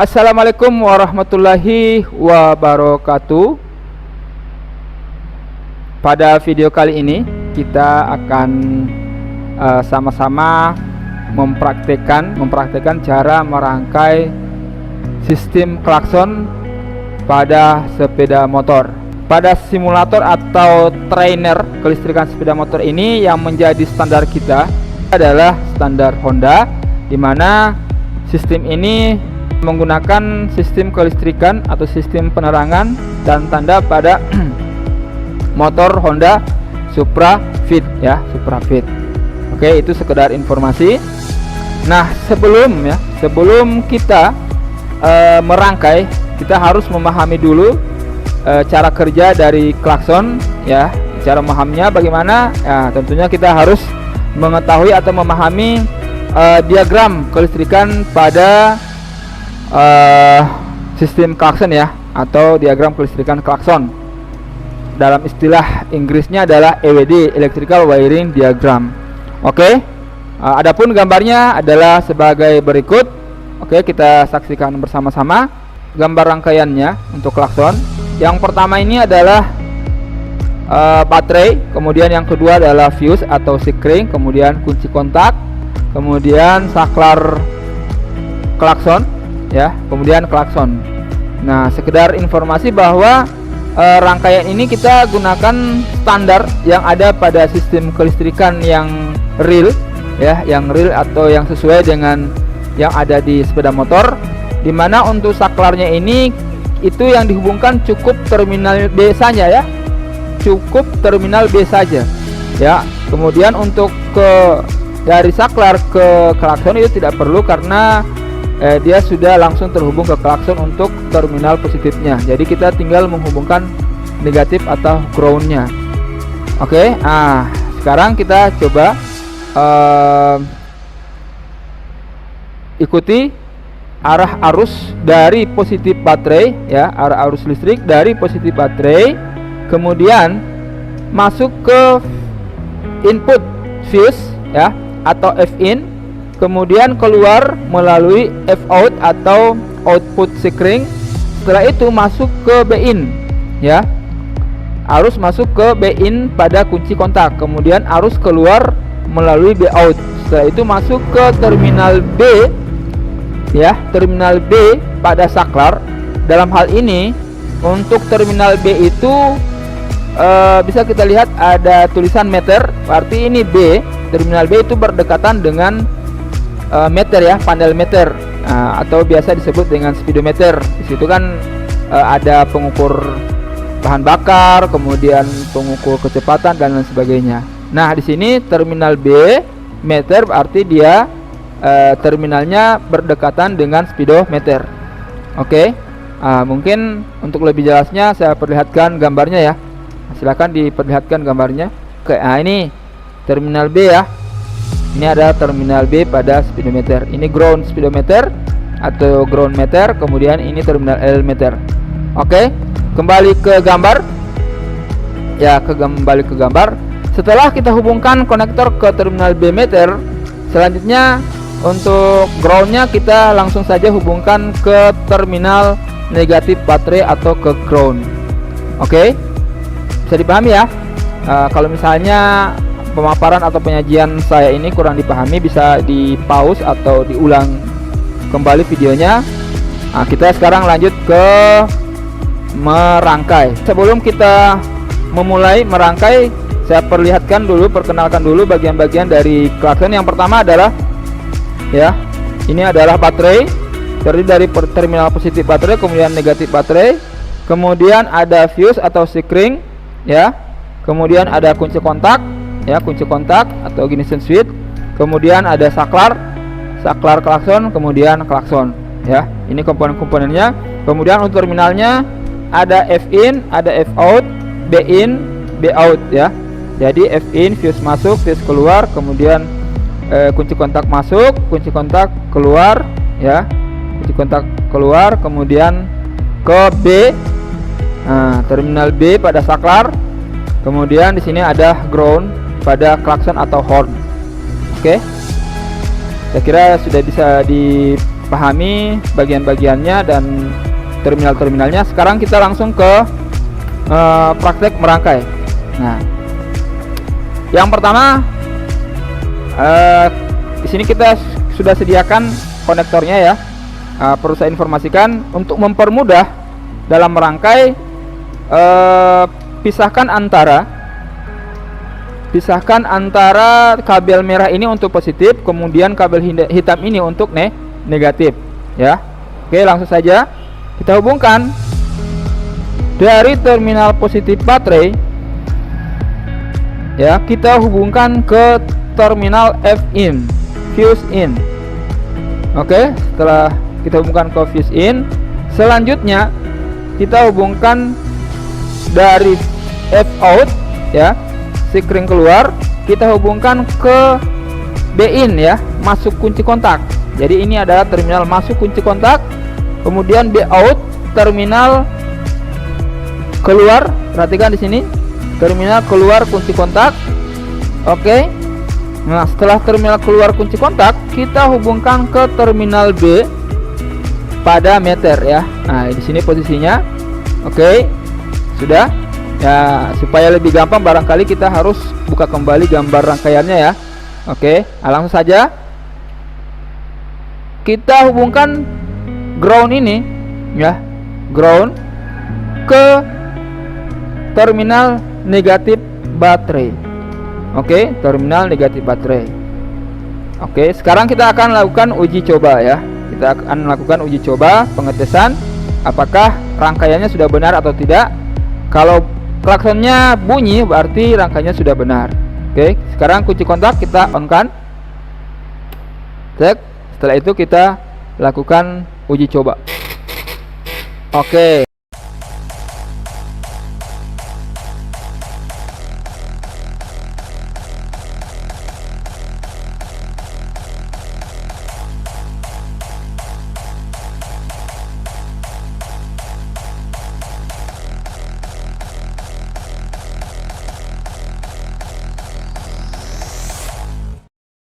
Assalamualaikum warahmatullahi wabarakatuh. Pada video kali ini kita akan sama-sama mempraktekkan cara merangkai sistem klakson pada sepeda motor. Pada simulator atau trainer kelistrikan sepeda motor ini, yang menjadi standar kita adalah standar Honda, di mana sistem ini menggunakan sistem kelistrikan atau sistem penerangan dan tanda pada motor Honda Supra Fit ya, Supra Fit. Oke, itu sekedar informasi. Nah, sebelum kita merangkai, kita harus memahami dulu cara kerja dari klakson ya. Cara memahaminya bagaimana? Ya, tentunya kita harus mengetahui atau memahami diagram kelistrikan pada sistem klakson ya, atau diagram kelistrikan klakson. Dalam istilah Inggrisnya adalah EWD, Electrical Wiring Diagram. Oke. Adapun gambarnya adalah sebagai berikut. Oke, kita saksikan bersama-sama gambar rangkaiannya untuk klakson. Yang pertama ini adalah baterai, kemudian yang kedua adalah fuse atau sikring, kemudian kunci kontak, kemudian saklar klakson ya, kemudian klakson. Nah, sekedar informasi bahwa rangkaian ini kita gunakan standar yang ada pada sistem kelistrikan yang real ya, yang real atau yang sesuai dengan yang ada di sepeda motor, dimana untuk saklarnya ini itu yang dihubungkan cukup terminal B saja ya, cukup terminal B saja ya. Kemudian untuk dari saklar ke klakson itu tidak perlu, karena dia sudah langsung terhubung ke klakson untuk terminal positifnya. Jadi kita tinggal menghubungkan negatif atau groundnya. Oke, sekarang kita coba ikuti arah arus dari positif baterai ya, arah arus listrik dari positif baterai, kemudian masuk ke input fuse ya, atau F-in, kemudian keluar melalui F-out atau output sikring. Setelah itu masuk ke B-in ya, arus masuk ke B-in pada kunci kontak, kemudian arus keluar melalui B-out. Setelah itu masuk ke terminal B ya, terminal B pada saklar. Dalam hal ini untuk terminal B itu bisa kita lihat ada tulisan meter, berarti ini B, terminal B itu berdekatan dengan meter ya, panel meter, atau biasa disebut dengan speedometer. Di situ kan ada pengukur bahan bakar, kemudian pengukur kecepatan dan lain sebagainya. Nah, di sini terminal B meter, berarti dia terminalnya berdekatan dengan speedometer. Oke. Mungkin untuk lebih jelasnya saya perlihatkan gambarnya ya. Silakan diperlihatkan gambarnya. Oke, ini terminal B ya. Ini ada terminal B pada speedometer. Ini ground speedometer atau ground meter, kemudian ini terminal L meter. Oke, kembali ke gambar. Ya, kembali ke gambar. Setelah kita hubungkan konektor ke terminal B meter, selanjutnya untuk groundnya kita langsung saja hubungkan ke terminal negatif baterai atau ke ground. Oke, bisa dipahami ya. Kalau misalnya pemaparan atau penyajian saya ini kurang dipahami, bisa di pause atau diulang kembali videonya. Kita sekarang lanjut ke merangkai. Sebelum kita memulai merangkai, saya perkenalkan dulu bagian-bagian dari klakson. Yang pertama adalah ya, ini adalah baterai, terdiri dari terminal positif baterai, kemudian negatif baterai, kemudian ada fuse atau sikring ya, kemudian ada kunci kontak ya, kunci kontak atau ignition switch, kemudian ada saklar klakson, kemudian klakson ya. Ini komponen-komponennya. Kemudian untuk terminalnya ada F-in, ada F-out, B-in, B-out ya. Jadi F-in fuse masuk, fuse keluar, kemudian kunci kontak masuk, kunci kontak keluar ya, kunci kontak keluar, kemudian ke B, terminal B pada saklar, kemudian di sini ada ground pada klakson atau horn. Oke, saya kira sudah bisa pahami bagian-bagiannya dan terminal-terminalnya. Sekarang kita langsung ke praktek merangkai. Nah, yang pertama, di sini kita sudah sediakan konektornya ya. Perlu saya informasikan untuk mempermudah dalam merangkai, pisahkan antara kabel merah ini untuk positif, kemudian kabel hitam ini untuk negatif ya. Oke, langsung saja kita hubungkan dari terminal positif baterai ya, kita hubungkan ke terminal F-in, fuse in. Oke, setelah kita hubungkan ke fuse in, selanjutnya kita hubungkan dari F-out ya, sikring keluar, kita hubungkan ke B-in ya, masuk kunci kontak. Jadi ini adalah terminal masuk kunci kontak, kemudian B-out terminal keluar. Perhatikan di sini, terminal keluar kunci kontak. Oke. Nah, setelah terminal keluar kunci kontak, kita hubungkan ke terminal B pada meter ya. Nah, di sini posisinya. Oke. Sudah. Ya, supaya lebih gampang barangkali kita harus buka kembali gambar rangkaiannya ya. Oke, langsung saja kita hubungkan ground ini ya, ground ke terminal negatif baterai. Oke, terminal negatif baterai. Oke, sekarang kita akan lakukan uji coba ya. Kita akan melakukan uji coba pengetesan apakah rangkaiannya sudah benar atau tidak. Kalau klaksonnya bunyi berarti rangkaiannya sudah benar. Oke, sekarang kunci kontak kita on kan. Cek. Setelah itu kita lakukan uji coba. Oke.